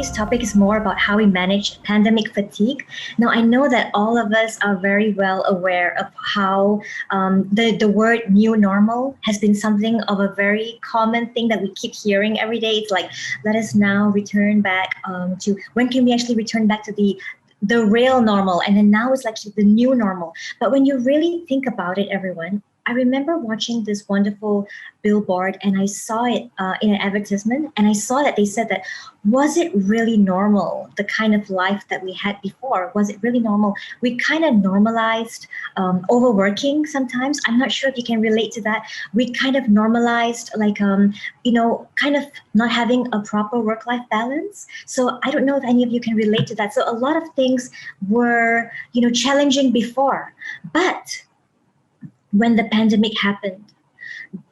today's topic is more about how we manage pandemic fatigue. Now, I know that all of us are very well aware of how the word new normal has been something of a very common thing that we keep hearing every day. It's like, let us now return back to when can we actually return back to the real normal? And then now it's like the new normal. But when you really think about it, everyone, I remember watching this wonderful billboard and I saw it in an advertisement, and I saw that they said that, was it really normal, the kind of life that we had before? Was it really normal? We kind of normalized overworking sometimes. I'm not sure if you can relate to that. We kind of normalized kind of not having a proper work-life balance. So I don't know if any of you can relate to that. So a lot of things were, challenging before. But when the pandemic happened,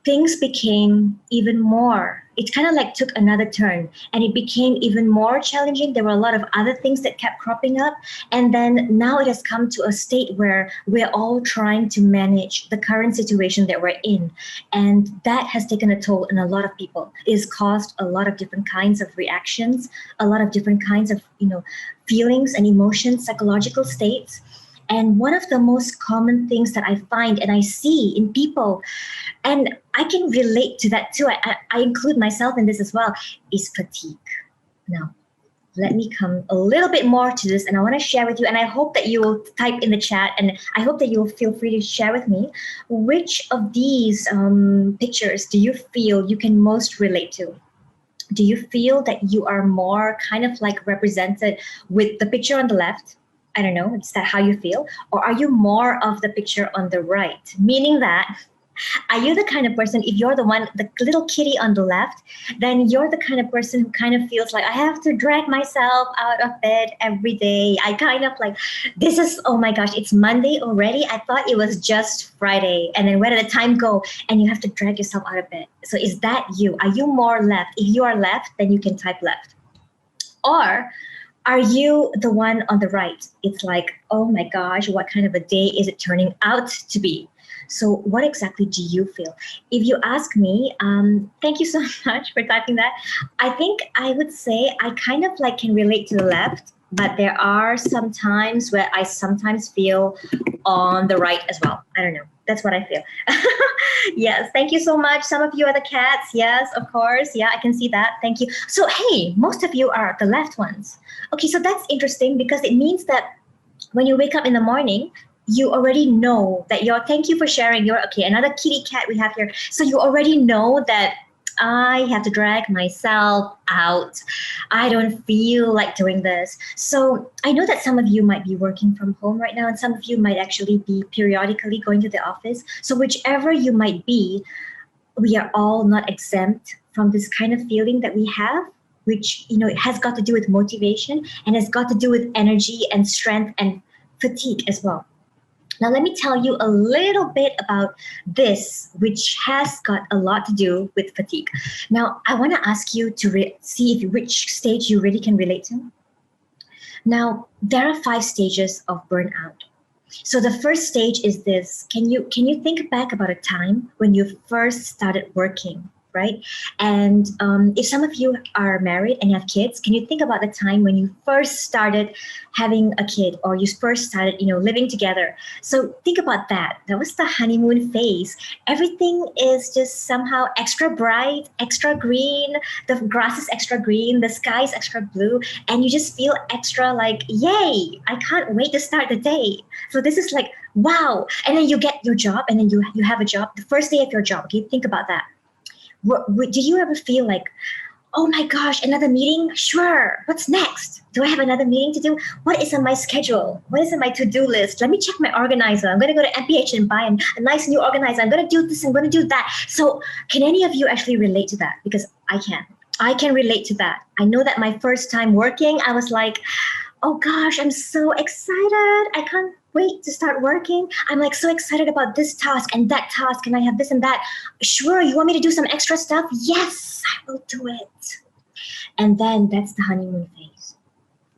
things became even more, it kind of like took another turn and it became even more challenging. There were a lot of other things that kept cropping up. And then now it has come to a state where we're all trying to manage the current situation that we're in. And that has taken a toll on a lot of people. It has caused a lot of different kinds of reactions, a lot of different kinds of, feelings and emotions, psychological states. And one of the most common things that I find and I see in people, and I can relate to that too, I include myself in this as well, is fatigue. Now, let me come a little bit more to this, and I want to share with you, and I hope that you will type in the chat, and I hope that you will feel free to share with me, which of these pictures do you feel you can most relate to? Do you feel that you are more kind of like represented with the picture on the left? I don't know, is that how you feel? Or are you more of the picture on the right? Meaning that, are you the kind of person, if you're the one, the little kitty on the left, then you're the kind of person who kind of feels like, I have to drag myself out of bed every day. I kind of like, oh my gosh, it's Monday already. I thought it was just Friday. And then where did the time go? And you have to drag yourself out of bed. So is that you? Are you more left? If you are left, then you can type left. Or are you the one on the right? It's like, oh my gosh, what kind of a day is it turning out to be? So what exactly do you feel? If you ask me, thank you so much for typing that. I think I would say I kind of like can relate to the left, but there are some times where I sometimes feel on the right as well. I don't know. That's what I feel. Yes, thank you so much. Some of you are the cats. Yes, of course. Yeah, I can see that. Thank you. So, hey, most of you are the left ones. Okay, so that's interesting because it means that when you wake up in the morning, you already know that thank you for sharing another kitty cat we have here. So you already know that I have to drag myself out. I don't feel like doing this. So I know that some of you might be working from home right now, and some of you might actually be periodically going to the office. So whichever you might be, we are all not exempt from this kind of feeling that we have, which, it has got to do with motivation and has got to do with energy and strength and fatigue as well. Now, let me tell you a little bit about this, which has got a lot to do with fatigue. Now, I want to ask you to see which stage you really can relate to. Now, there are 5 stages of burnout. So the first stage is this. Can you think back about a time when you first started working? Right? And if some of you are married and have kids, can you think about the time when you first started having a kid, or you first started, living together? So think about that. That was the honeymoon phase. Everything is just somehow extra bright, extra green. The grass is extra green. The sky is extra blue. And you just feel extra like, yay, I can't wait to start the day. So this is like, wow. And then you get your job, and then you have a job, the first day of your job. Okay, think about that. Do you ever feel like, oh my gosh, another meeting? Sure. What's next? Do I have another meeting to do? What is on my schedule? What is on my to-do list? Let me check my organizer. I'm going to go to MPH and buy a nice new organizer. I'm going to do this. I'm going to do that. So can any of you actually relate to that? Because I can. I can relate to that. I know that my first time working, I was like, oh gosh, I'm so excited. I can't wait to start working. I'm like so excited about this task and that task, and I have this and that. Sure, you want me to do some extra stuff? Yes, I will do it. And then that's the honeymoon phase.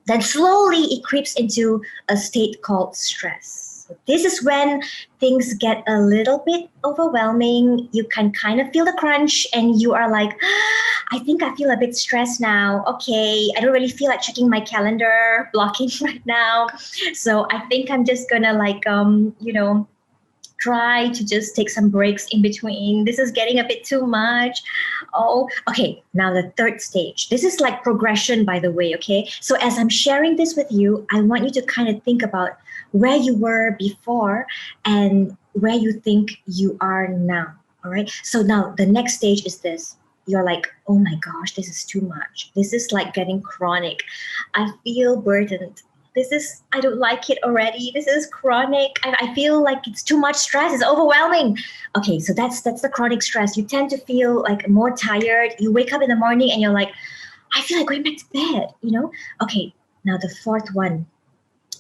Then slowly it creeps into a state called stress. So this is when things get a little bit overwhelming. You can kind of feel the crunch and you are like, I think I feel a bit stressed now. Okay, I don't really feel like checking my calendar, blocking right now. So I think I'm just gonna try to just take some breaks in between. This is getting a bit too much. Oh, okay. Now the third stage. This is like progression, by the way, okay? So as I'm sharing this with you, I want you to kind of think about where you were before and where you think you are now, all right? So now the next stage is this. You're like, oh my gosh, this is too much. This is like getting chronic. I feel burdened. I don't like it already. This is chronic. I feel like it's too much stress. It's overwhelming. Okay, so that's the chronic stress. You tend to feel like more tired. You wake up in the morning and you're like, I feel like going back to bed. Okay, now the fourth one.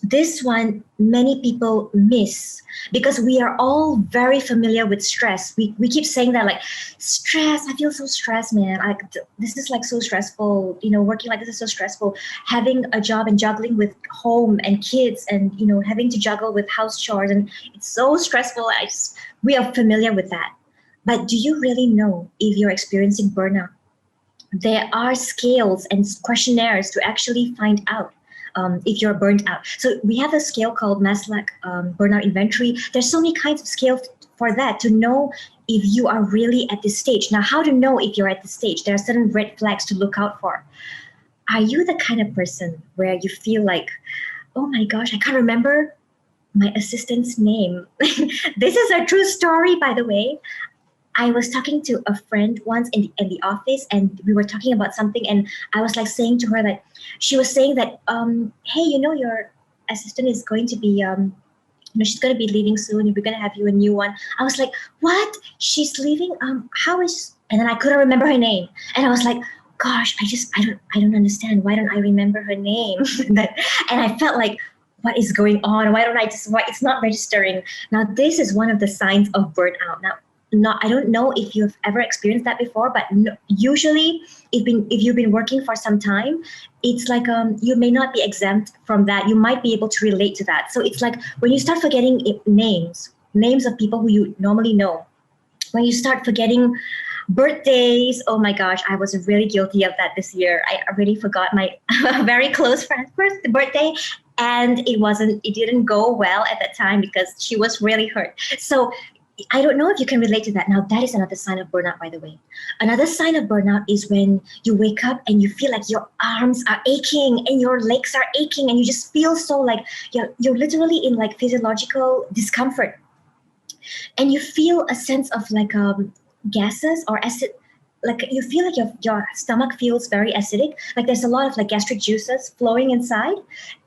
This one, many people miss because we are all very familiar with stress. We keep saying that, like, stress, I feel so stressed, man. This is like so stressful. Working like this is so stressful. Having a job and juggling with home and kids and, having to juggle with house chores. And it's so stressful. We are familiar with that. But do you really know if you're experiencing burnout? There are scales and questionnaires to actually find out if you're burnt out. So we have a scale called Maslach Burnout Inventory. There's so many kinds of scales for that to know if you are really at this stage. Now, how to know if you're at this stage? There are certain red flags to look out for. Are you the kind of person where you feel like, oh my gosh, I can't remember my assistant's name? This is a true story, by the way. I was talking to a friend once in the office, and we were talking about something, and I was like saying to her that she was saying that, hey, your assistant is going to be, she's going to be leaving soon. We're going to have you a new one. I was like, what? She's leaving? How is? And then I couldn't remember her name, and I was like, gosh, I don't understand. Why don't I remember her name? And I felt like, what is going on? Why it's not registering? Now, this is one of the signs of burnout. Now, I don't know if you've ever experienced that before, but usually if you've been working for some time, it's like you may not be exempt from that. You might be able to relate to that. So it's like when you start forgetting names of people who you normally know, when you start forgetting birthdays. Oh my gosh, I was really guilty of that this year. I already forgot my very close friend's birthday. And it didn't go well at that time because she was really hurt. So I don't know if you can relate to that. Now, that is another sign of burnout, by the way. Another sign of burnout is when you wake up and you feel like your arms are aching and your legs are aching and you just feel so like you're literally in like physiological discomfort. And you feel a sense of like gases or acid. Like you feel like your stomach feels very acidic. Like there's a lot of like gastric juices flowing inside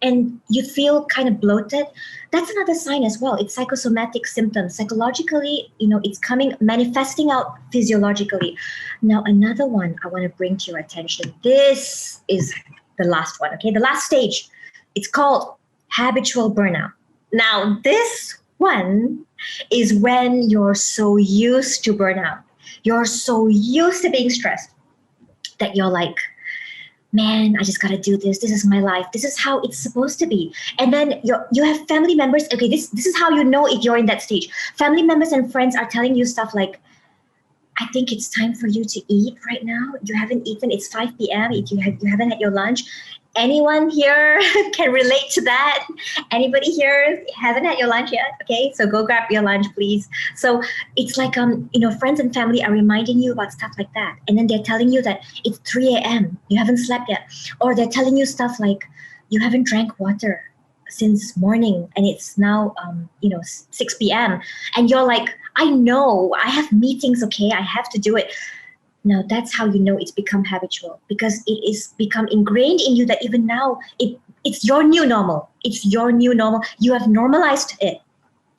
and you feel kind of bloated. That's another sign as well. It's psychosomatic symptoms. Psychologically, it's manifesting out physiologically. Now, another one I want to bring to your attention. This is the last one, okay? The last stage. It's called habitual burnout. Now, this one is when you're so used to burnout. You're so used to being stressed that you're like, man, I just got to do this. This is my life. This is how it's supposed to be. And then you have family members. Okay, this is how you know if you're in that stage. Family members and friends are telling you stuff like, I think it's time for you to eat right now. You haven't eaten. It's 5 p.m. If you haven't had your lunch. Anyone here can relate to that? Anybody here haven't had your lunch yet? Okay, so go grab your lunch, please. So it's like, friends and family are reminding you about stuff like that. And then they're telling you that it's 3 a.m. You haven't slept yet. Or they're telling you stuff like, you haven't drank water since morning and it's now, 6 p.m. And you're like, I know, I have meetings, okay? I have to do it. Now, that's how you know it's become habitual because it is become ingrained in you that even now it's your new normal. It's your new normal. You have normalized it.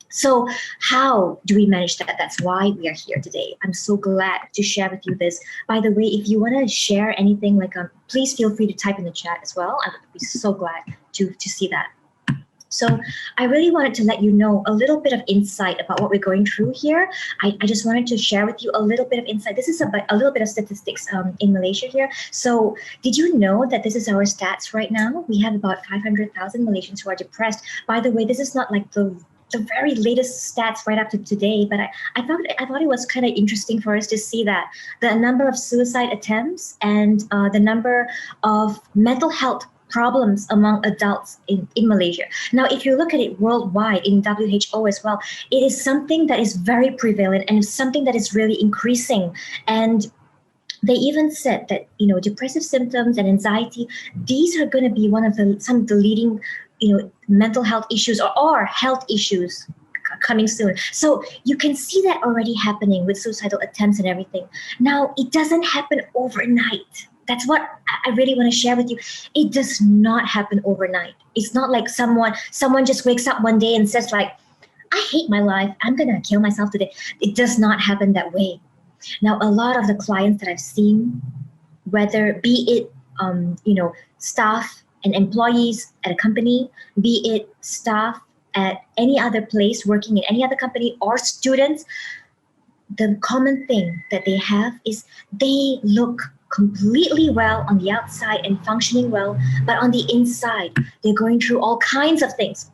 So how do we manage that? That's why we are here today. I'm so glad to share with you this. By the way, if you want to share anything, please feel free to type in the chat as well. I would be so glad to see that. So I really wanted to let you know a little bit of insight about what we're going through here. I just wanted to share with you a little bit of insight. This is a little bit of statistics in Malaysia here. So did you know that this is our stats right now? We have about 500,000 Malaysians who are depressed. By the way, this is not like the the very latest stats right up to today, but I thought it was kind of interesting for us to see that the number of suicide attempts and the number of mental health problems among adults in Malaysia. Now, if you look at it worldwide in WHO as well, it is something that is very prevalent and it's something that is really increasing. And they even said that depressive symptoms and anxiety, these are going to be some of the leading mental health issues or health issues coming soon. So you can see that already happening with suicidal attempts and everything. Now, it doesn't happen overnight. That's what I really want to share with you. It does not happen overnight. It's not like someone just wakes up one day and says like, I hate my life, I'm gonna kill myself today. It does not happen that way. Now, a lot of the clients that I've seen, whether be it staff and employees at a company, be it staff at any other place working in any other company, or students, the common thing that they have is they look completely well on the outside and functioning well, but on the inside, they're going through all kinds of things.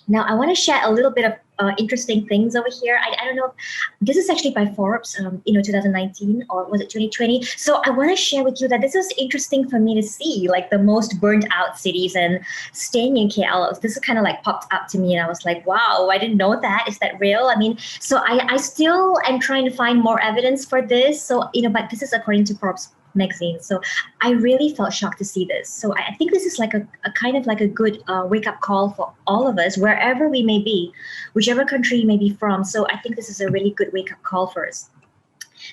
Now, I want to share a little bit of interesting things over here. I don't know. This is actually by Forbes, 2019, or was it 2020? So I want to share with you that this was interesting for me to see, like the most burnt out cities, and staying in KL. This kind of like popped up to me, and I was like, wow, I didn't know that. Is that real? I mean, so I still am trying to find more evidence for this. So, but this is according to Forbes magazine. So I really felt shocked to see this. So I think this is like a kind of like a good wake-up call for all of us, wherever we may be, whichever country you may be from. So I think this is a really good wake-up call for us.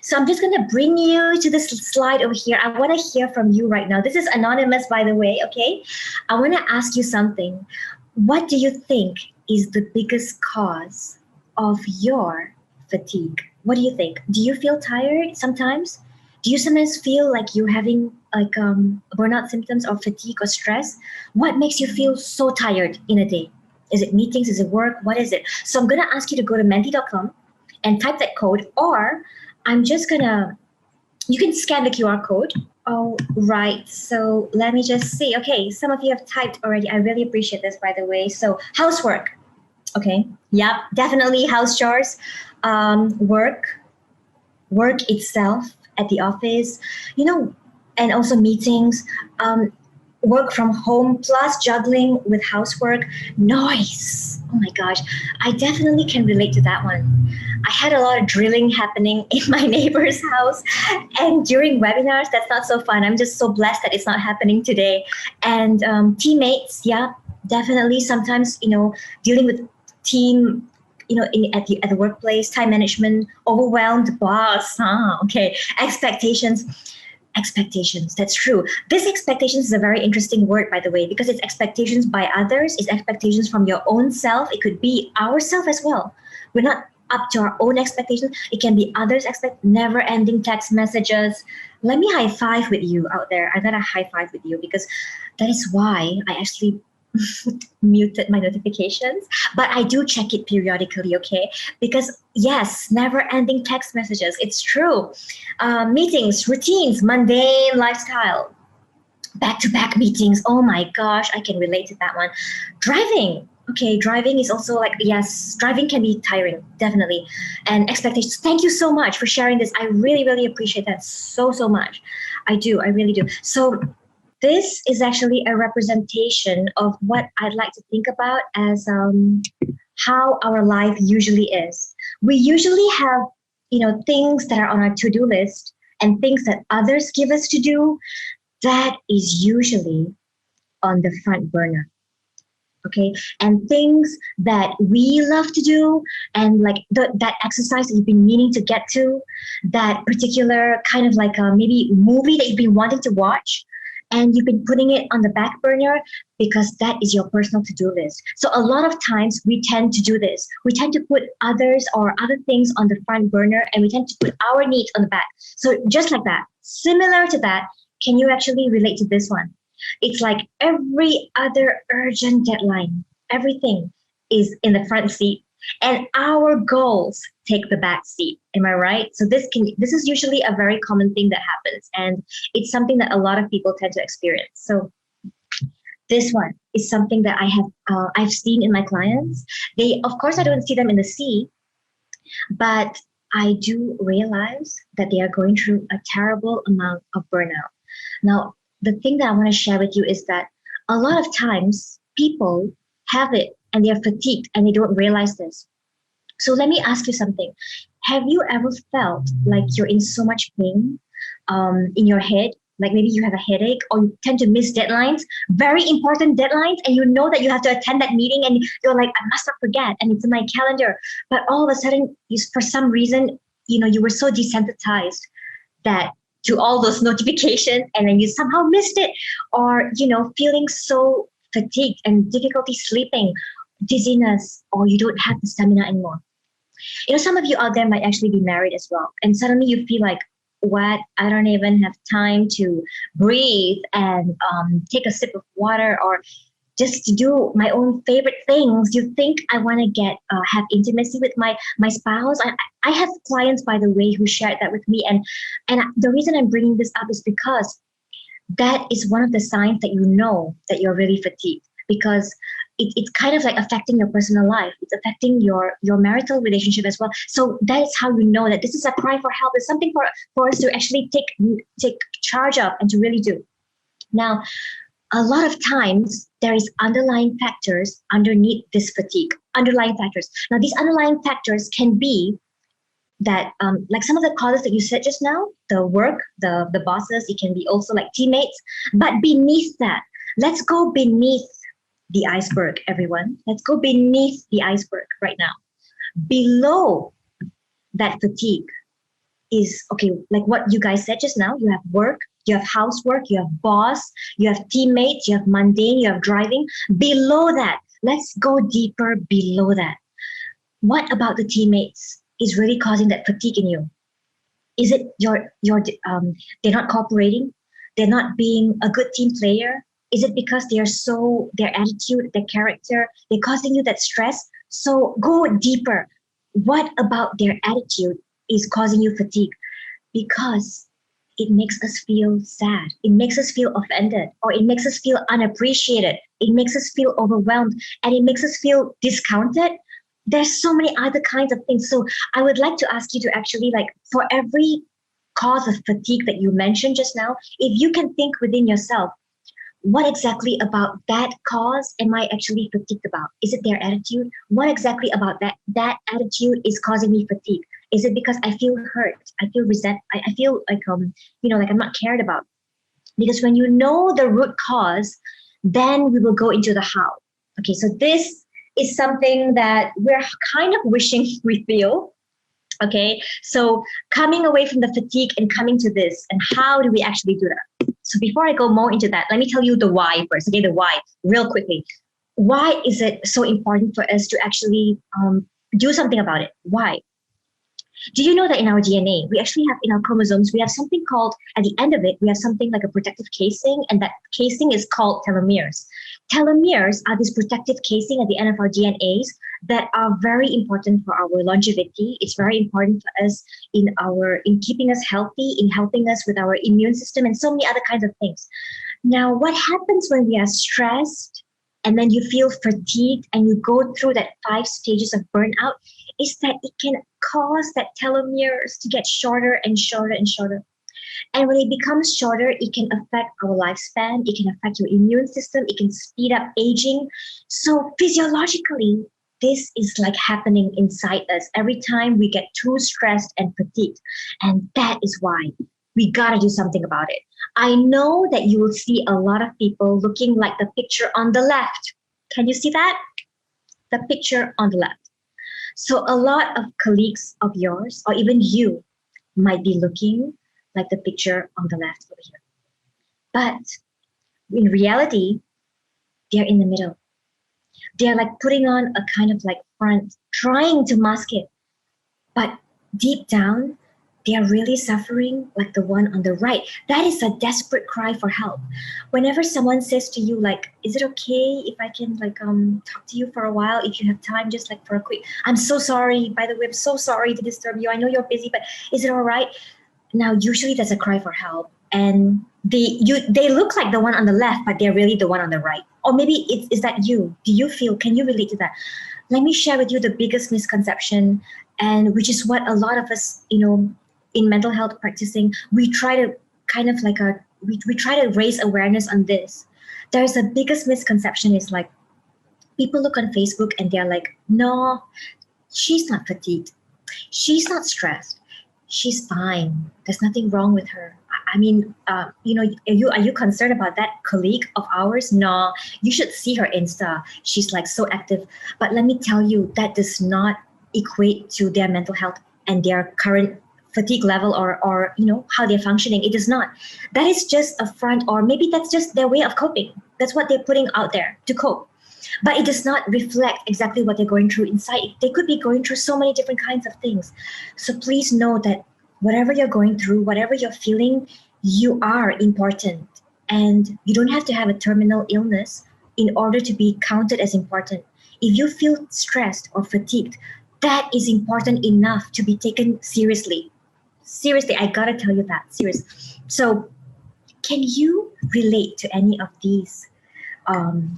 So I'm just going to bring you to this slide over here. I want to hear from you right now. This is anonymous, by the way, okay? I want to ask you something. What do you think is the biggest cause of your fatigue? What do you think? Do you feel tired sometimes? Do you sometimes feel like you're having like burnout symptoms or fatigue or stress? What makes you feel so tired in a day? Is it meetings? Is it work? What is it? So I'm going to ask you to go to menti.com and type that code, or you can scan the QR code. Oh, right. So let me just see. Okay, some of you have typed already. I really appreciate this, by the way. So housework. Okay. Yep, definitely house chores, work itself at the office, and also meetings, work from home, plus juggling with housework, noise. Oh my gosh, I definitely can relate to that one. I had a lot of drilling happening in my neighbor's house, and during webinars, that's not so fun. I'm just so blessed that it's not happening today. And teammates, yeah, definitely. Sometimes, dealing with team, at the workplace, time management, overwhelmed boss. Okay, expectations. That's true. This expectations is a very interesting word, by the way, because it's expectations by others, it's expectations from your own self. It could be ourself as well. We're not up to our own expectations. It can be others' never-ending text messages. Let me high five with you out there. I'm gonna high five with you because that is why I actually muted my notifications, but I do check it periodically, okay? Because yes, never-ending text messages, it's true. Meetings, routines, mundane lifestyle, back-to-back meetings. Oh my gosh, I can relate to that one. Driving. Okay, driving is also like, yes, driving can be tiring, definitely. And expectations. Thank you so much for sharing this. I really, really appreciate that so much. I really do. So this is actually a representation of what I'd like to think about as how our life usually is. We usually have, things that are on our to-do list and things that others give us to do. That is usually on the front burner. Okay, and things that we love to do, and like that exercise that you've been meaning to get to, that particular kind of like maybe movie that you've been wanting to watch, and you've been putting it on the back burner because that is your personal to-do list. So a lot of times we tend to do this. We tend to put others or other things on the front burner, and we tend to put our needs on the back. So just like that, similar to that, can you actually relate to this one? It's like every other urgent deadline, everything is in the front seat, and our goals take the back seat. Am I right? So this is usually a very common thing that happens, and it's something that a lot of people tend to experience. So This one is something that I've seen in my clients. They, of course, I don't see them in the sea, but I do realize that they are going through a terrible amount of burnout. Now, the thing that I want to share with you is that a lot of times people have it and they're fatigued and they don't realize this. So let me ask you something. Have you ever felt like you're in so much pain in your head? Like maybe you have a headache or you tend to miss deadlines, very important deadlines, and you know that you have to attend that meeting and you're like, I must not forget, and it's in my calendar. But all of a sudden, for some reason, you were so desensitized that to all those notifications and then you somehow missed it, or feeling so fatigued and difficulty sleeping, dizziness, or you don't have the stamina anymore. Some of you out there might actually be married as well, and suddenly you feel like, what, I don't even have time to breathe and take a sip of water or just to do my own favorite things. You think I want to get have intimacy with my spouse. I have clients, by the way, who shared that with me, and the reason I'm bringing this up is because that is one of the signs that you know that you're really fatigued, because it's kind of like affecting your personal life. It's affecting your marital relationship as well. So that is how you know that this is a cry for help. It's something for us to actually take charge of and to really do. Now, a lot of times there is underlying factors underneath this fatigue. Underlying factors. Now, these underlying factors can be that, like some of the causes that you said just now, the work, the bosses. It can be also like teammates. But beneath that, let's go beneath the iceberg, everyone. Let's go beneath the iceberg right now. Below that fatigue is, okay, like what you guys said just now. You have work, you have housework, you have boss, you have teammates, you have mundane, you have driving. Below that, let's go deeper below that. What about the teammates is really causing that fatigue in you? Is it they're not cooperating? They're not being a good team player? Is it because their attitude, their character, they're causing you that stress? So go deeper. What about their attitude is causing you fatigue? Because it makes us feel sad. It makes us feel offended, or it makes us feel unappreciated. It makes us feel overwhelmed, and it makes us feel discounted. There's so many other kinds of things. So I would like to ask you to actually, like, for every cause of fatigue that you mentioned just now, if you can think within yourself, what exactly about that cause am I actually fatigued about? Is it their attitude? What exactly about that attitude is causing me fatigue? Is it because I feel hurt? I feel I feel like like I'm not cared about. Because when you know the root cause, then we will go into the how. Okay, so this is something that we're kind of wishing we feel. Okay, so coming away from the fatigue and coming to this, and how do we actually do that? So before I go more into that, let me tell you the why first. Okay, the why, real quickly. Why is it so important for us to actually do something about it? Why? Do you know that in our DNA, we actually have, in our chromosomes, we have something called, at the end of it, we have something like a protective casing, and that casing is called telomeres. Telomeres are this protective casing at the end of our DNAs that are very important for our longevity. It's very important for us in keeping us healthy, in helping us with our immune system, and so many other kinds of things. Now, what happens when we are stressed and then you feel fatigued and you go through that 5 stages of burnout is that it can cause that telomeres to get shorter and shorter and shorter. And when it becomes shorter, it can affect our lifespan. It can affect your immune system. It can speed up aging. So physiologically, this is like happening inside us every time we get too stressed and fatigued. And that is why we gotta do something about it. I know that you will see a lot of people looking like the picture on the left. Can you see that? The picture on the left. So a lot of colleagues of yours, or even you, might be looking like the picture on the left over here. But in reality, they're in the middle. They're like putting on a kind of like front, trying to mask it. But deep down, they're really suffering like the one on the right. That is a desperate cry for help. Whenever someone says to you, like, is it okay if I can like talk to you for a while, if you have time, just like for a quick, I'm so sorry, by the way, I'm so sorry to disturb you. I know you're busy, but is it all right? Now, usually that's a cry for help. And they look like the one on the left, but they're really the one on the right. Or maybe is that you? Do you feel, can you relate to that? Let me share with you the biggest misconception, and which is what a lot of us, in mental health practicing, we try to kind of like we try to raise awareness on this. There's a biggest misconception is like people look on Facebook and they're like, no, she's not fatigued. She's not stressed. She's fine. There's nothing wrong with her. I mean, are you concerned about that colleague of ours? No, you should see her Insta. She's like so active. But let me tell you, that does not equate to their mental health and their current fatigue level, or how they're functioning. It does not. That is just a front, or maybe that's just their way of coping. That's what they're putting out there to cope. But it does not reflect exactly what they're going through inside. They could be going through so many different kinds of things. So please know that whatever you're going through, whatever you're feeling, you are important. And you don't have to have a terminal illness in order to be counted as important. If you feel stressed or fatigued, that is important enough to be taken seriously. Seriously, I gotta tell you that. Serious. So can you relate to any of these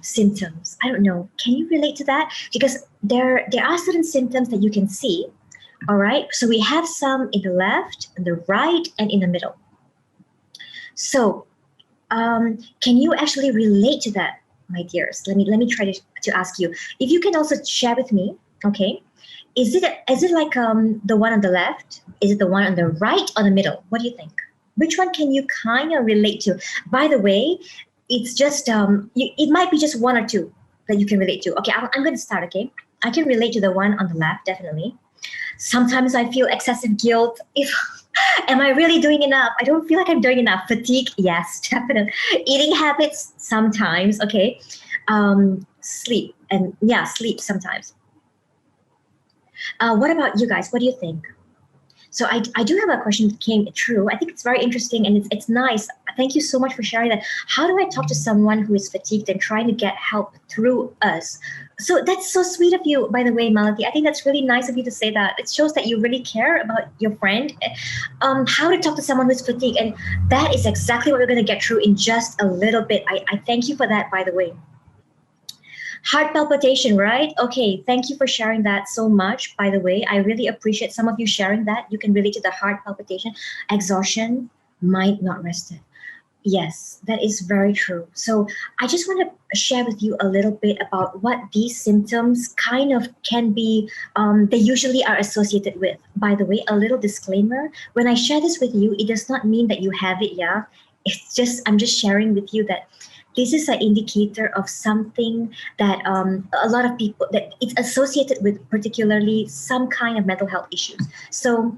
symptoms? I don't know. Can you relate to that? Because there are certain symptoms that you can see. All right. So we have some in the left, in the right, and in the middle. So can you actually relate to that, my dears? Let me try to ask you. If you can also share with me, okay? Is it like the one on the left? Is it the one on the right or the middle? What do you think? Which one can you kind of relate to? By the way, it's just it might be just one or two that you can relate to. Okay, I'm going to start. Okay, I can relate to the one on the left, definitely. Sometimes I feel excessive guilt. If am I really doing enough? I don't feel like I'm doing enough. Fatigue, yes, definitely. Eating habits, sometimes. Okay, sleep, and sleep sometimes. What about you guys? What do you think? So I do have a question that came true. I think it's very interesting and it's nice. Thank you so much for sharing that. How do I talk to someone who is fatigued and trying to get help through us? So that's so sweet of you, by the way, Malati. I think that's really nice of you to say that. It shows that you really care about your friend. How to talk to someone who's fatigued. And that is exactly what we're going to get through in just a little bit. I thank you for that, by the way. Heart palpitation, right? Okay, thank you for sharing that so much, by the way. I really appreciate some of you sharing that. You can relate to the heart palpitation. Exhaustion, mind not rested. Yes, that is very true. So I just want to share with you a little bit about what these symptoms kind of can be, they usually are associated with. By the way, a little disclaimer, when I share this with you, it does not mean that you have it, yeah? I'm just sharing with you that this is an indicator of something that a lot of people, that it's associated with particularly some kind of mental health issues. So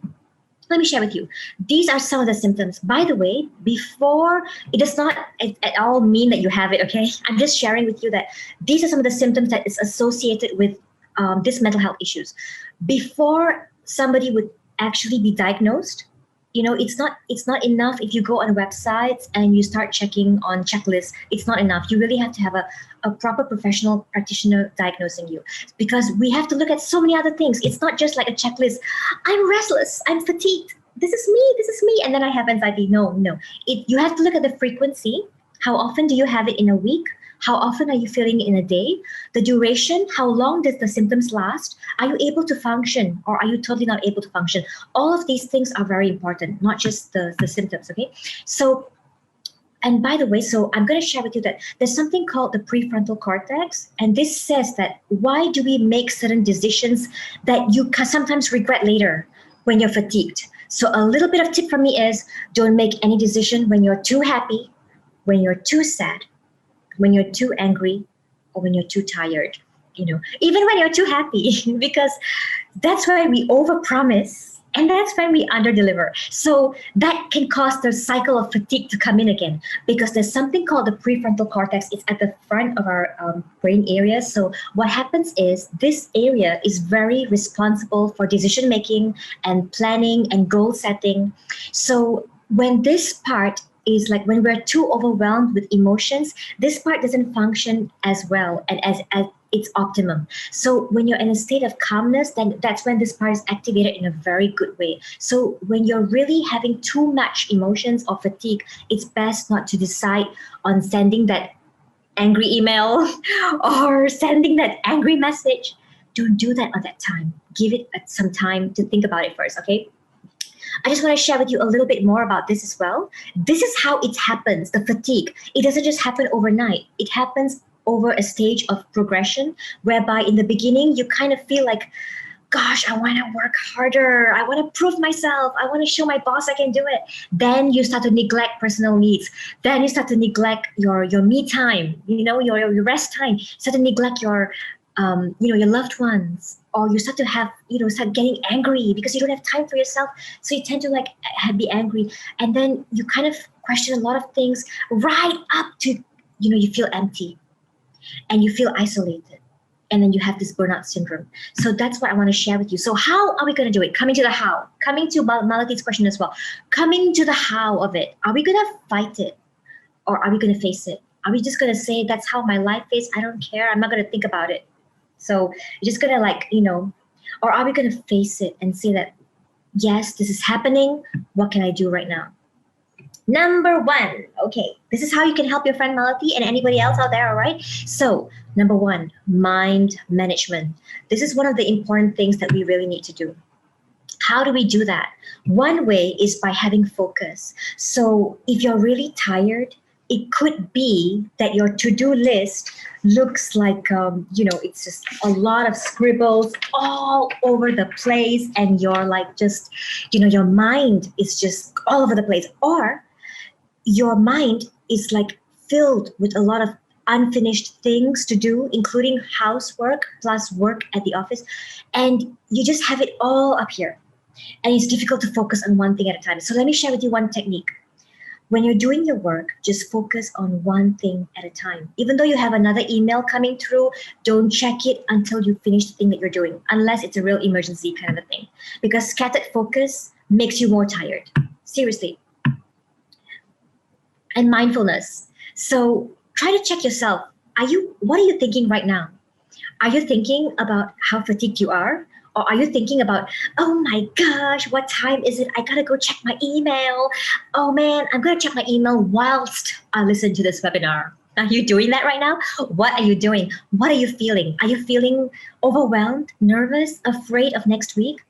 let me share with you. These are some of the symptoms. By the way, before, it does not at all mean that you have it, okay? I'm just sharing with you that these are some of the symptoms that is associated with these mental health issues. Before somebody would actually be diagnosed, it's not enough if you go on websites and you start checking on checklists. It's not enough. You really have to have a proper professional practitioner diagnosing you, because we have to look at so many other things. It's not just like a checklist. I'm restless. I'm fatigued. This is me. And then I have anxiety. No. You have to look at the frequency. How often do you have it in a week? How often are you feeling it in a day? The duration, how long does the symptoms last? Are you able to function, or are you totally not able to function? All of these things are very important, not just the symptoms, okay? So, and by the way, so I'm going to share with you that there's something called the prefrontal cortex. And this says that why do we make certain decisions that you sometimes regret later when you're fatigued? So a little bit of tip from me is, don't make any decision when you're too happy, when you're too sad, when you're too angry, or when you're too tired, even when you're too happy, because that's when we overpromise and that's when we underdeliver. So that can cause the cycle of fatigue to come in again, because there's something called the prefrontal cortex. It's at the front of our brain area. So what happens is this area is very responsible for decision making and planning and goal setting. So when this part is like, when we're too overwhelmed with emotions, this part doesn't function as well and as its optimum. So when you're in a state of calmness, then that's when this part is activated in a very good way. So when you're really having too much emotions or fatigue, it's best not to decide on sending that angry email or sending that angry message. Don't do that on that time. Give it some time to think about it first, okay? I just want to share with you a little bit more about this as well. This is how it happens, the fatigue. It doesn't just happen overnight. It happens over a stage of progression whereby in the beginning you kind of feel like, gosh, I want to work harder. I want to prove myself. I want to show my boss I can do it. Then you start to neglect personal needs. Then you start to neglect your me time, your rest time. You start to neglect your your loved ones, or you start to have, start getting angry because you don't have time for yourself. So you tend to be angry, and then you kind of question a lot of things right up to, you feel empty and you feel isolated. And then you have this burnout syndrome. So that's what I want to share with you. So how are we going to do it? Coming to the how. Coming to Malati's question as well. Coming to the how of it. Are we going to fight it? Or are we going to face it? Are we just going to say, that's how my life is? I don't care. I'm not going to think about it. So you're just going to or are we going to face it and say that, yes, this is happening. What can I do right now? Number one, okay, this is how you can help your friend Malati and anybody else out there, all right? So, number one, mind management. This is one of the important things that we really need to do. How do we do that? One way is by having focus. So, if you're really tired, it could be that your to-do list looks like, it's just a lot of scribbles all over the place, and you're like just, your mind is just all over the place. Or your mind is like filled with a lot of unfinished things to do, including housework plus work at the office. And you just have it all up here. And it's difficult to focus on one thing at a time. So let me share with you one technique. When you're doing your work, just focus on one thing at a time. Even though you have another email coming through, don't check it until you finish the thing that you're doing, unless it's a real emergency kind of a thing. Because scattered focus makes you more tired. Seriously. And mindfulness. So try to check yourself. What are you thinking right now? Are you thinking about how fatigued you are? Or are you thinking about, oh my gosh, what time is it? I gotta go check my email. Oh man, I'm gonna check my email whilst I listen to this webinar. Are you doing that right now? What are you doing? What are you feeling? Are you feeling overwhelmed, nervous, afraid of next week?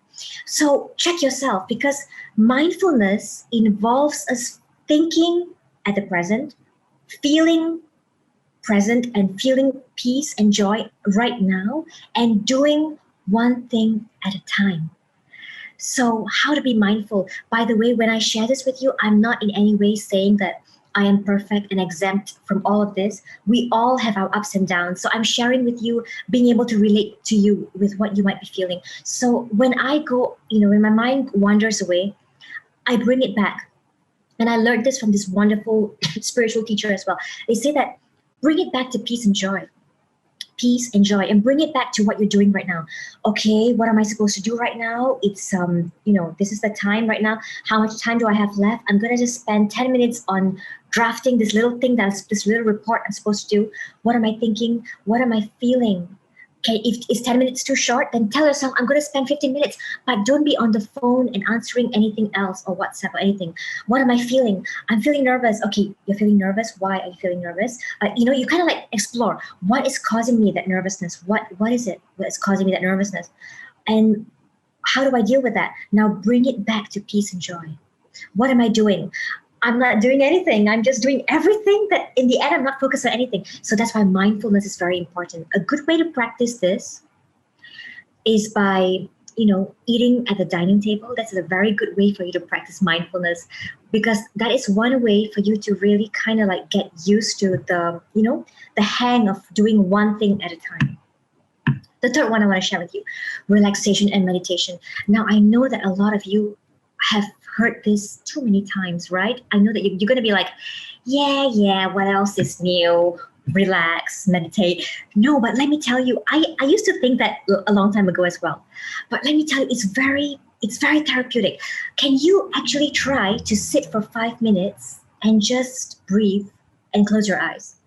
So check yourself, because mindfulness involves us thinking at the present, feeling present and feeling peace and joy right now, and doing one thing at a time. So how to be mindful? By the way, when I share this with you, I'm not in any way saying that I am perfect and exempt from all of this. We all have our ups and downs. So I'm sharing with you, being able to relate to you with what you might be feeling. So when I go, when my mind wanders away, I bring it back. And I learned this from this wonderful spiritual teacher as well. They say that bring it back to peace and joy. Peace and joy, and bring it back to what you're doing right now. Okay, what am I supposed to do right now? It's, this is the time right now. How much time do I have left? I'm going to just spend 10 minutes on drafting this little thing, this little report I'm supposed to do. What am I thinking? What am I feeling? Okay, if it's 10 minutes too short, then tell yourself, I'm going to spend 15 minutes, but don't be on the phone and answering anything else or WhatsApp or anything. What am I feeling? I'm feeling nervous. Okay, you're feeling nervous. Why are you feeling nervous? You kind of explore, what is causing me that nervousness? What is it that's causing me that nervousness? And how do I deal with that? Now bring it back to peace and joy. What am I doing? I'm not doing anything. I'm just doing everything that in the end, I'm not focused on anything. So that's why mindfulness is very important. A good way to practice this is by, eating at the dining table. That's a very good way for you to practice mindfulness, because that is one way for you to really kind of get used to the hang of doing one thing at a time. The third one I want to share with you, relaxation and meditation. Now, I know that a lot of you have heard this too many times, right? I know that you're going to be like, yeah, what else is new? Relax, meditate. No, but let me tell you, I used to think that a long time ago as well. But let me tell you, it's very therapeutic. Can you actually try to sit for 5 minutes and just breathe and close your eyes?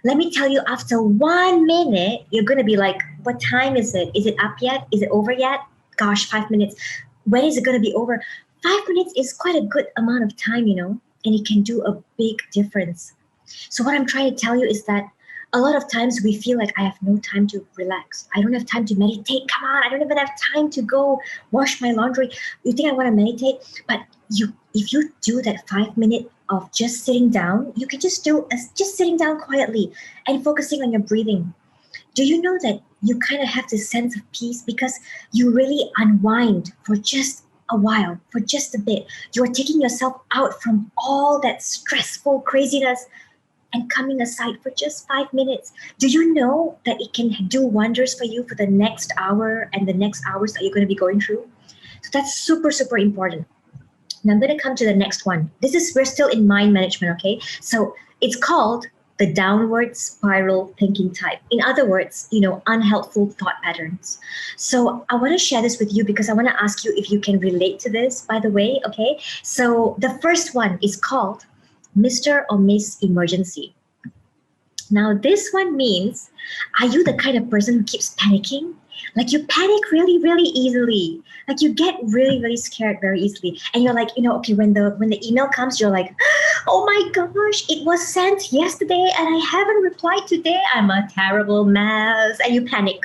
Let me tell you, after 1 minute, you're going to be like, what time is it? Is it up yet? Is it over yet? Gosh, 5 minutes. When is it going to be over? 5 minutes is quite a good amount of time, and it can do a big difference. So what I'm trying to tell you is that A lot of times we feel like I have no time to relax. I don't have time to meditate. Come on, I don't even have time to go wash my laundry. You think I want to meditate? But if you do that 5 minutes of just sitting down, you can just do just sitting down quietly and focusing on your breathing. Do you know that you kind of have this sense of peace because you really unwind for just a while, for just a bit? You're taking yourself out from all that stressful craziness and coming aside for just 5 minutes. Do you know that it can do wonders for you for the next hour and the next hours that you're going to be going through? So that's super, super important. Now I'm going to come to the next one. We're still in mind management, okay? So it's called the downward spiral thinking type. In other words, unhelpful thought patterns. So I want to share this with you because I want to ask you if you can relate to this, by the way, okay? So the first one is called Mr. or Miss Emergency. Now this one means, are you the kind of person who keeps panicking? Like you panic really, really easily. Like you get really, really scared very easily. And you're like, okay, when the email comes, you're like, oh my gosh, it was sent yesterday and I haven't replied today. I'm a terrible mess. And you panic.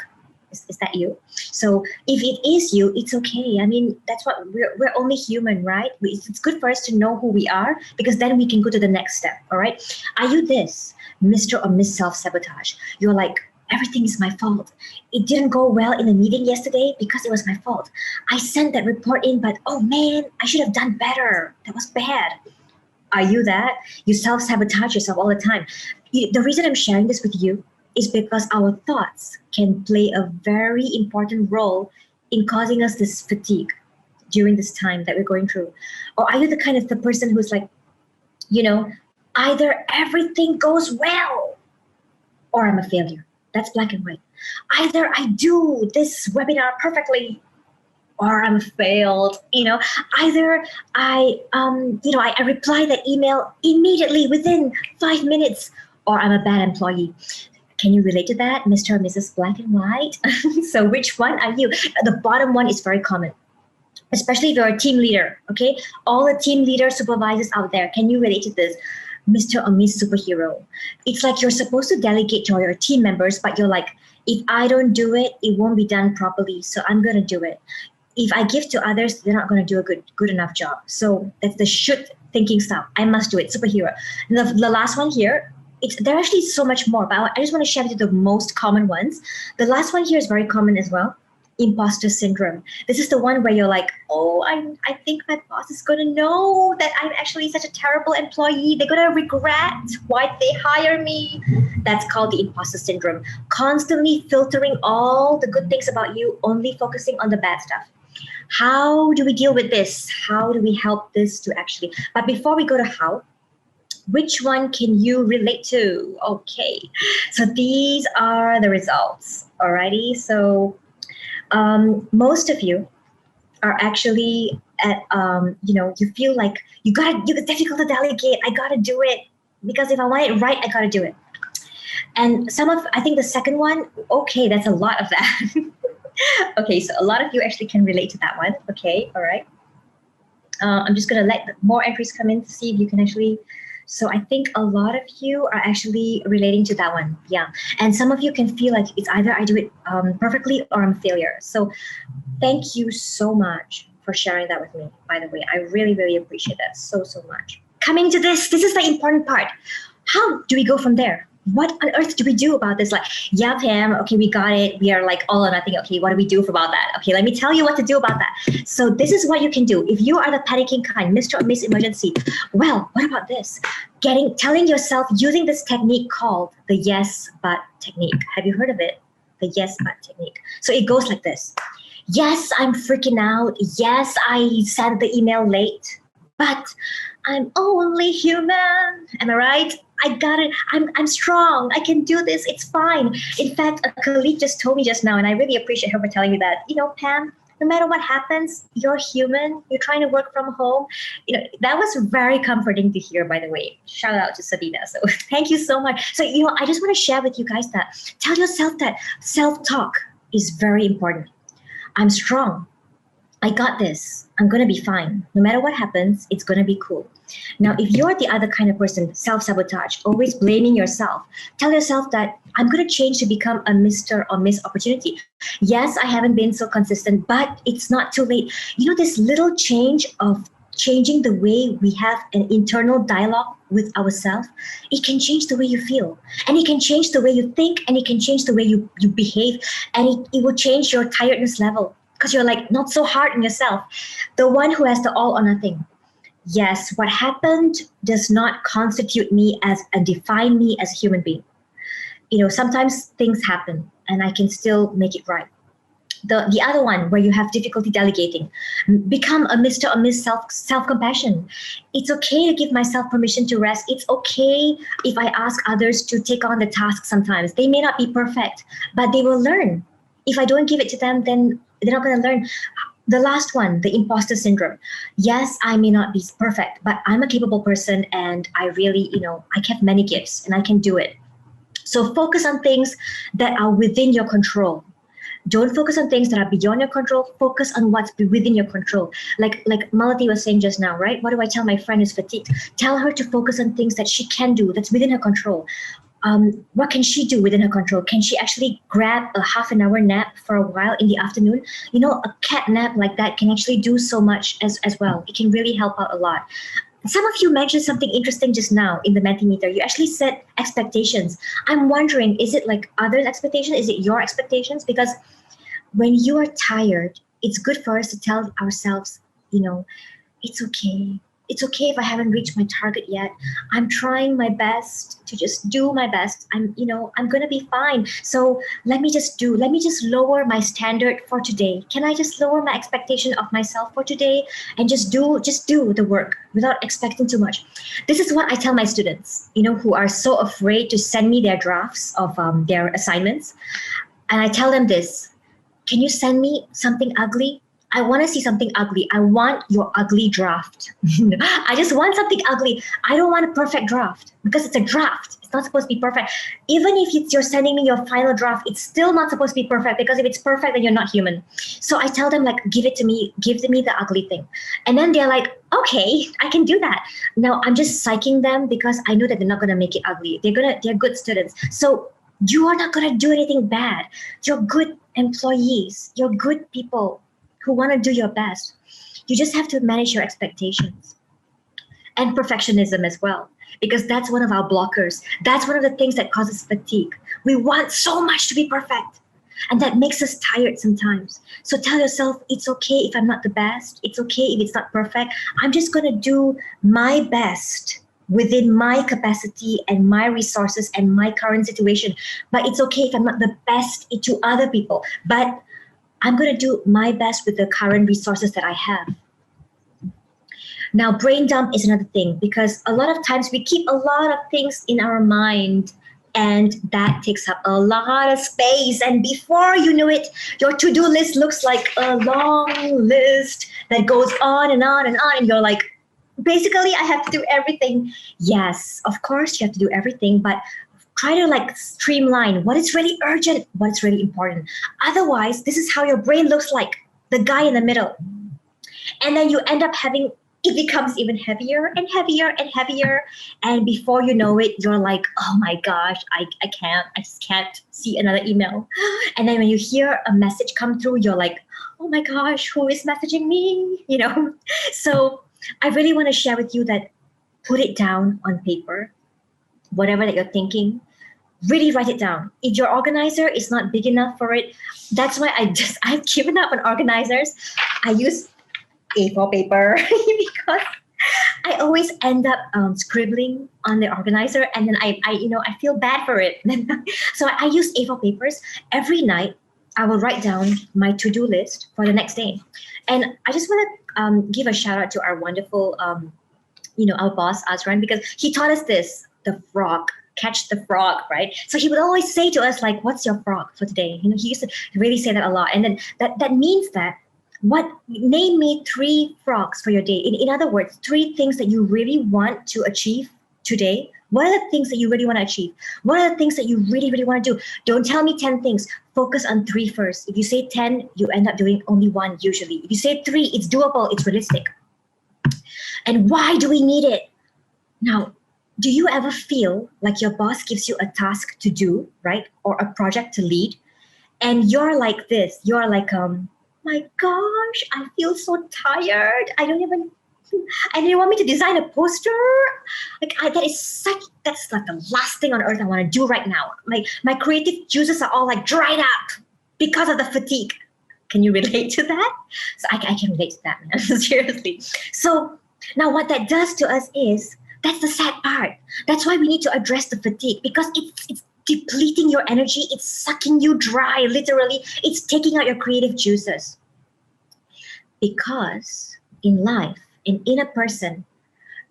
Is that you? So if it is you, it's okay. I mean, that's what we're only human, right? It's good for us to know who we are because then we can go to the next step. All right. Are you this Mr. or Miss Self-Sabotage? You're like, everything is my fault. It didn't go well in the meeting yesterday because it was my fault. I sent that report in, but oh man, I should have done better. That was bad. Are you that? You self-sabotage yourself all the time. The reason I'm sharing this with you is because our thoughts can play a very important role in causing us this fatigue during this time that we're going through. Or are you the kind of the person who's like, either everything goes well or I'm a failure. That's black and white. Either I do this webinar perfectly or I'm failed. Either I reply that email immediately within 5 minutes or I'm a bad employee. Can you relate to that, Mr. or Mrs. Black and White? So which one are you? The bottom one is very common, especially if you're a team leader, okay? All the team leader supervisors out there, can you relate to this? Mr. or Miss Superhero. It's like you're supposed to delegate to your team members, but you're like, if I don't do it, it won't be done properly, so I'm going to do it. If I give to others, they're not going to do a good enough job. So that's the should thinking style. I must do it, superhero. The last one here, there are actually so much more, but I just want to share with you the most common ones. The last one here is very common as well. Imposter syndrome. This is the one where you're like, oh, I think my boss is going to know that I'm actually such a terrible employee. They're going to regret why they hire me. That's called the imposter syndrome. Constantly filtering all the good things about you, only focusing on the bad stuff. How do we deal with this? How do we help this to actually? But before we go to how, which one can you relate to? Okay, so these are the results. Alrighty, so most of you are actually at, you feel like it's difficult to delegate. I gotta do it because if I want it right, I gotta do it. And I think the second one, okay, that's a lot of that. Okay, so a lot of you actually can relate to that one. Okay, all right. I'm just gonna let more entries come in to see if you can actually. So I think a lot of you are actually relating to that one. Yeah. And some of you can feel like it's either I do it perfectly or I'm a failure. So thank you so much for sharing that with me, by the way. I really, really appreciate that so much. Coming to this is the important part. How do we go from there? What on earth do we do about this? Like, yeah, Pam, okay, we got it. We are like all or nothing. Okay, what do we do about that? Okay, let me tell you what to do about that. So this is what you can do. If you are the panicking kind, Mr. or Miss Emergency, well, what about this? Telling yourself using this technique called the yes, but technique. Have you heard of it? The yes, but technique. So it goes like this. Yes, I'm freaking out. Yes, I sent the email late, but I'm only human. Am I right? I got it. I'm strong. I can do this. It's fine. In fact, a colleague just told me just now, and I really appreciate her for telling me that, Pam, no matter what happens, you're human. You're trying to work from home. That was very comforting to hear, by the way. Shout out to Sabina. So thank you so much. So, I just want to share with you guys that tell yourself that self-talk is very important. I'm strong. I got this. I'm going to be fine. No matter what happens, it's going to be cool. Now, if you're the other kind of person, self-sabotage, always blaming yourself, tell yourself that I'm going to change to become a Mr. or Miss Opportunity. Yes, I haven't been so consistent, but it's not too late. This little change of changing the way we have an internal dialogue with ourselves, it can change the way you feel, and it can change the way you think, and it can change the way you behave, and it will change your tiredness level because you're like not so hard on yourself. The one who has the all or nothing. Yes, what happened does not constitute me as and define me as a human being. Sometimes things happen and I can still make it right. The other one where you have difficulty delegating, become a Mr. or Miss self-compassion. It's okay to give myself permission to rest. It's okay if I ask others to take on the task sometimes. They may not be perfect, but they will learn. If I don't give it to them, then they're not going to learn. The last one, the imposter syndrome. Yes, I may not be perfect, but I'm a capable person, and I really, I have many gifts and I can do it. So focus on things that are within your control. Don't focus on things that are beyond your control. Focus on what's within your control. Like Malati was saying just now, right? What do I tell my friend who's fatigued? Tell her to focus on things that she can do, that's within her control. What can she do within her control? Can she actually grab a half an hour nap for a while in the afternoon? A cat nap like that can actually do so much as well. It can really help out a lot. Some of you mentioned something interesting just now in the Mentimeter. You actually set expectations. I'm wondering, is it like others' expectations? Is it your expectations? Because when you are tired, it's good for us to tell ourselves, it's okay. It's okay if I haven't reached my target yet. I'm trying my best to just do my best. I'm going to be fine. So let me just lower my standard for today. Can I just lower my expectation of myself for today and just do the work without expecting too much? This is what I tell my students, who are so afraid to send me their drafts of their assignments. And I tell them this: can you send me something ugly? I want to see something ugly. I want your ugly draft. I just want something ugly. I don't want a perfect draft because it's a draft. It's not supposed to be perfect. Even if you're sending me your final draft, it's still not supposed to be perfect, because if it's perfect, then you're not human. So I tell them, like, give it to me. Give me the ugly thing. And then they're like, okay, I can do that. Now I'm just psyching them because I know that they're not going to make it ugly. They're good students. So you are not going to do anything bad. You're good employees. You're good people who want to do your best. You just have to manage your expectations. And perfectionism as well, because that's one of our blockers. That's one of the things that causes fatigue. We want so much to be perfect, and that makes us tired sometimes. So tell yourself, it's okay if I'm not the best. It's okay if it's not perfect. I'm just going to do my best within my capacity and my resources and my current situation. But it's okay if I'm not the best to other people. But I'm going to do my best with the current resources that I have. Now, brain dump is another thing, because a lot of times we keep a lot of things in our mind, and that takes up a lot of space. And before you know it, your to-do list looks like a long list that goes on and on and on. And you're like, basically, I have to do everything. Yes, of course, you have to do everything, but try to streamline what is really urgent, what is really important. Otherwise, this is how your brain looks like, the guy in the middle. And then you end up having, it becomes even heavier and heavier and heavier. And before you know it, you're like, oh my gosh, I just can't see another email. And then when you hear a message come through, you're like, oh my gosh, who is messaging me? So I really want to share with you that put it down on paper. Whatever that you're thinking, really write it down. If your organizer is not big enough for it, that's why I've given up on organizers. I use A4 paper because I always end up scribbling on the organizer, and then I feel bad for it. So I use A4 papers. Every night I will write down my to-do list for the next day. And I just want to give a shout out to our wonderful our boss Azran, because he taught us this. The frog, catch the frog, right? So he would always say to us, like, what's your frog for today? He used to really say that a lot. And then that means that, name me 3 frogs for your day. In other words, 3 things that you really want to achieve today. What are the things that you really want to achieve? What are the things that you really, really want to do? Don't tell me 10 things. Focus on 3 first. If you say 10, you end up doing only 1 usually. If you say 3, it's doable, it's realistic. And why do we need it? Now, do you ever feel like your boss gives you a task to do, right? Or a project to lead? And you're like this, you're like, my gosh, I feel so tired. And they want me to design a poster. That's like the last thing on earth I want to do right now. My creative juices are all like dried up because of the fatigue. Can you relate to that? So I can relate to that, man. Seriously. So now what that does to us is, that's the sad part. That's why we need to address the fatigue, because it's depleting your energy. It's sucking you dry, literally. It's taking out your creative juices. Because in life, and in a person,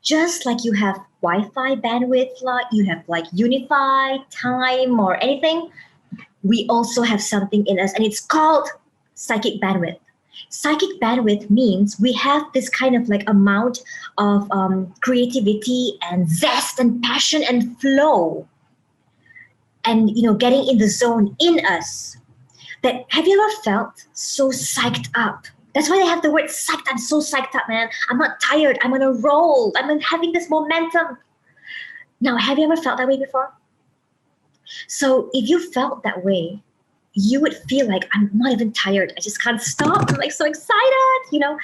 just like you have Wi-Fi bandwidth, like you have like unified time or anything, we also have something in us, and it's called psychic bandwidth. Psychic bandwidth means we have this kind of like amount of creativity and zest and passion and flow, and getting in the zone in us. That, have you ever felt so psyched up? That's why they have the word psyched. I'm so psyched up, man. I'm not tired. I'm on a roll. I'm having this momentum. Now, have you ever felt that way before? So if you felt that way, you would feel like, I'm not even tired. I just can't stop. I'm like so excited,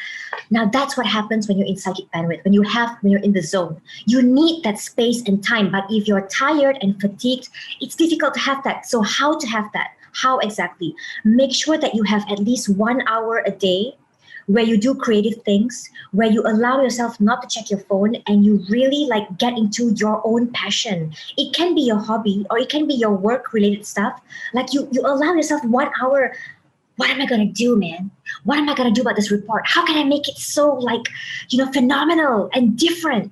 Now that's what happens when you're in psychic bandwidth, when you're in the zone. You need that space and time. But if you're tired and fatigued, it's difficult to have that. So how to have that? How exactly? Make sure that you have at least 1 hour a day where you do creative things, where you allow yourself not to check your phone, and you really like get into your own passion. It can be your hobby, or it can be your work related stuff. Like you allow yourself 1 hour. What am I going to do, man? What am I going to do about this report? How can I make it so like, phenomenal and different?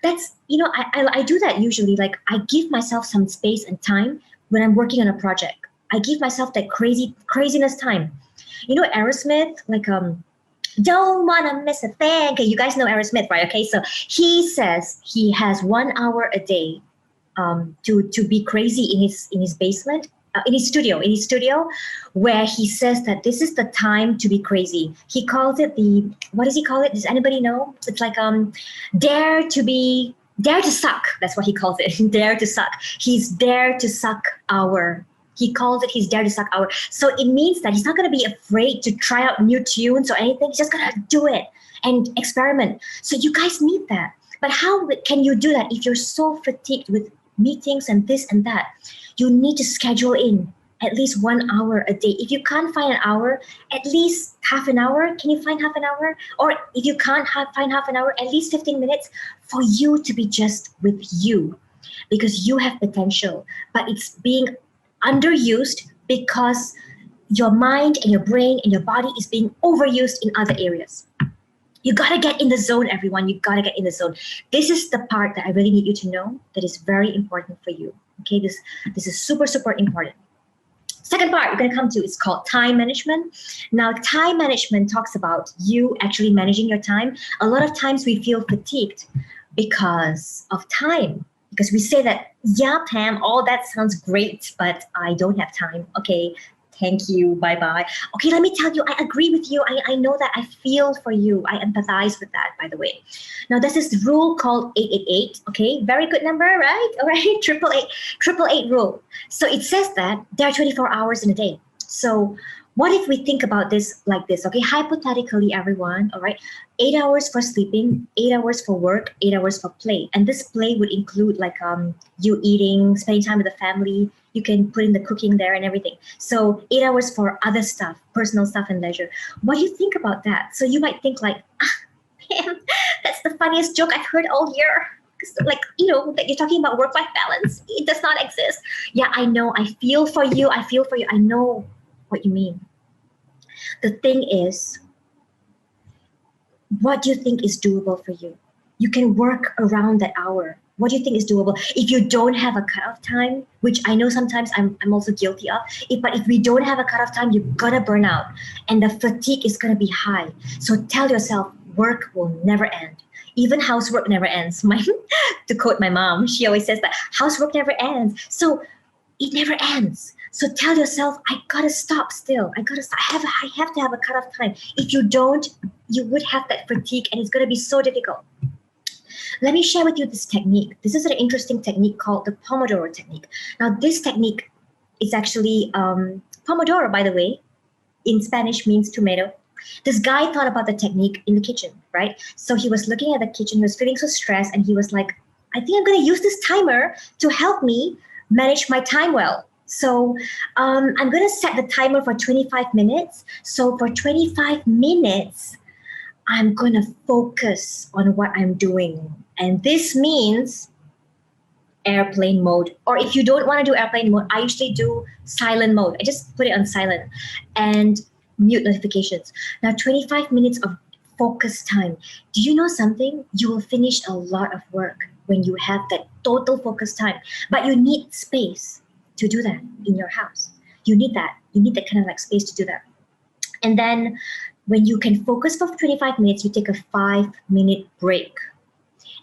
That's, I do that usually. Like I give myself some space and time when I'm working on a project. I give myself that craziness time. Aerosmith, like, don't wanna miss a thing. Okay, you guys know Aerosmith, right? Okay, so he says he has 1 hour a day to be crazy in his basement, in his studio, where he says that this is the time to be crazy. He calls it what does he call it? Does anybody know? It's like dare to suck. That's what he calls it. Dare to suck. He's dare to suck hour. He calls it his dare to suck hour. So it means that he's not going to be afraid to try out new tunes or anything. He's just going to do it and experiment. So you guys need that. But how can you do that if you're so fatigued with meetings and this and that? You need to schedule in at least 1 hour a day. If you can't find an hour, at least half an hour. Can you find half an hour? Or if you can't find half an hour, at least 15 minutes for you to be just with you, because you have potential, but it's being underused because your mind and your brain and your body is being overused in other areas. You got to get in the zone, everyone. You got to get in the zone. This is the part that I really need you to know that is very important for you. Okay, this is super, super important. Second part we're going to come to is called time management. Now, time management talks about you actually managing your time. A lot of times we feel fatigued because of time. Because we say that, yeah, Pam, all that sounds great, but I don't have time. Okay, thank you, bye-bye. Okay, let me tell you, I agree with you. I know that. I feel for you. I empathize with that, by the way. Now, there's this rule called 888, okay? Very good number, right? All right, 888 rule. So it says that there are 24 hours in a day. So what if we think about this like this, okay? Hypothetically, everyone, all right? 8 hours for sleeping, 8 hours for work, 8 hours for play. And this play would include like you eating, spending time with the family. You can put in the cooking there and everything. So 8 hours for other stuff, personal stuff and leisure. What do you think about that? So you might think like, man, that's the funniest joke I've heard all year. Like, that you're talking about work-life balance. It does not exist. Yeah, I know. I feel for you. I know what you mean. The thing is, what do you think is doable for you? You can work around that hour. What do you think is doable? If you don't have a cutoff time, which I know sometimes I'm also guilty of, but if we don't have a cutoff time, you're gonna burn out and the fatigue is gonna be high. So tell yourself, work will never end. Even housework never ends. To quote my mom, she always says that housework never ends. So it never ends. So tell yourself, I gotta stop still. I gotta stop. I have to have a cutoff time. If you don't, you would have that fatigue and it's gonna be so difficult. Let me share with you this technique. This is an interesting technique called the Pomodoro technique. Now, this technique is actually, Pomodoro, by the way, in Spanish means tomato. This guy thought about the technique in the kitchen, right? So he was looking at the kitchen, he was feeling so stressed, and he was like, I think I'm going to use this timer to help me manage my time well. So I'm going to set the timer for 25 minutes. So for 25 minutes, I'm going to focus on what I'm doing. And this means airplane mode. Or if you don't want to do airplane mode, I usually do silent mode. I just put it on silent and mute notifications. Now, 25 minutes of focus time. Do you know something? You will finish a lot of work when you have that total focus time. But you need space to do that in your house. You need that. You need that kind of like space to do that. And then when you can focus for 25 minutes, you take a 5-minute break.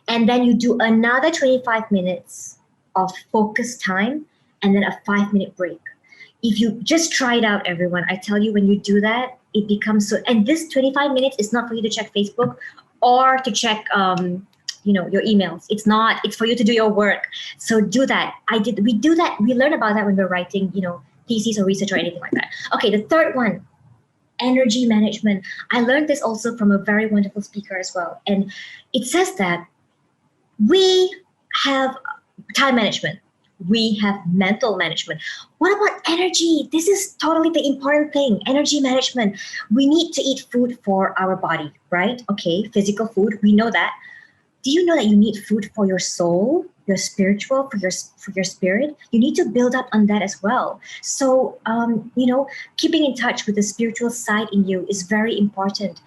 And then you do another 25 minutes of focus time and then a 5-minute break. If you just try it out, everyone, I tell you, when you do that, it becomes so, and this 25 minutes is not for you to check Facebook or to check, your emails. It's not, it's for you to do your work. So do that. We do that. We learn about that when we're writing, theses or research or anything like that. Okay. The third one, energy management. I learned this also from a very wonderful speaker as well. And it says that we have time management. We have mental management. What about energy? This is totally the important thing. Energy management. We need to eat food for our body, right? Okay, physical food. We know that. Do you know that you need food for your soul, your spiritual, for your spirit? You need to build up on that as well. So, keeping in touch with the spiritual side in you is very important.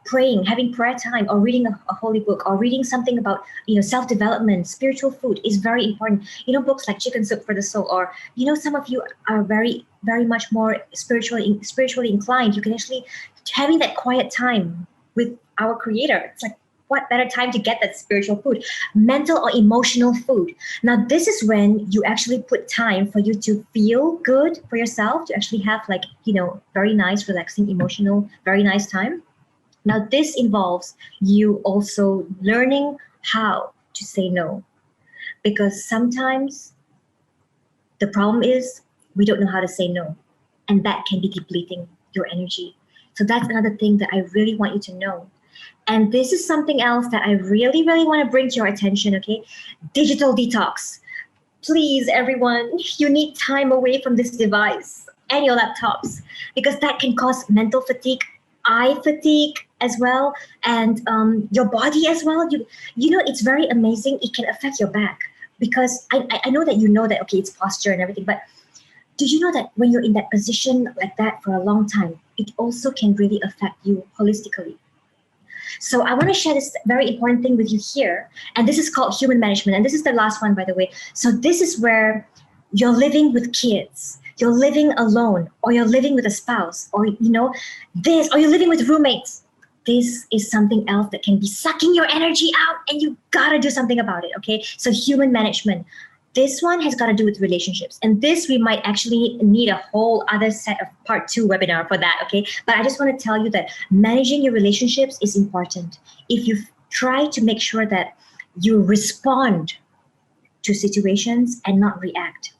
Praying, having prayer time, or reading a holy book, or reading something about, self-development, spiritual food is very important. Books like Chicken Soup for the Soul, or, some of you are very, very much more spiritually inclined. You can actually, having that quiet time with our Creator. It's like, what better time to get that spiritual food, mental or emotional food. Now, this is when you actually put time for you to feel good for yourself, to actually have very nice, relaxing, emotional, very nice time. Now, this involves you also learning how to say no, because sometimes the problem is we don't know how to say no, and that can be depleting your energy. So that's another thing that I really want you to know. And this is something else that I really, really want to bring to your attention, okay? Digital detox. Please, everyone, you need time away from this device and your laptops, because that can cause mental fatigue, eye fatigue as well, and your body as well. It's very amazing. It can affect your back, because I know that okay, it's posture and everything, but do you know that when you're in that position like that for a long time, it also can really affect you holistically? So I want to share this very important thing with you here. And this is called human management. And this is the last one, by the way. So this is where you're living with kids, you're living alone, or you're living with a spouse, or, or you're living with roommates. This is something else that can be sucking your energy out, and you got to do something about it. Okay. So human management. This one has got to do with relationships. And this, we might actually need a whole other set of part 2 webinar for that, okay? But I just want to tell you that managing your relationships is important. If you try to make sure that you respond to situations and not react.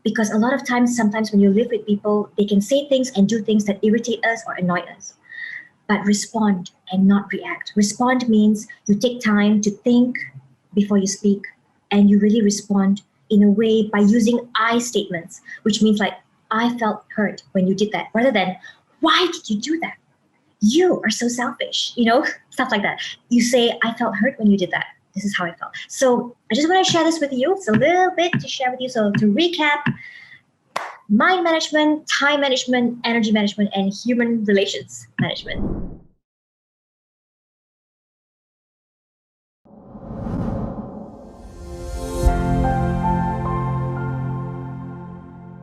Because a lot of times, sometimes when you live with people, they can say things and do things that irritate us or annoy us. But respond and not react. Respond means you take time to think before you speak, and you really respond in a way by using I statements, which means like, I felt hurt when you did that, rather than, why did you do that? You are so selfish, stuff like that. You say, I felt hurt when you did that. This is how I felt. So I just want to share this with you. It's a little bit to share with you. So to recap, mind management, time management, energy management, and human relations management.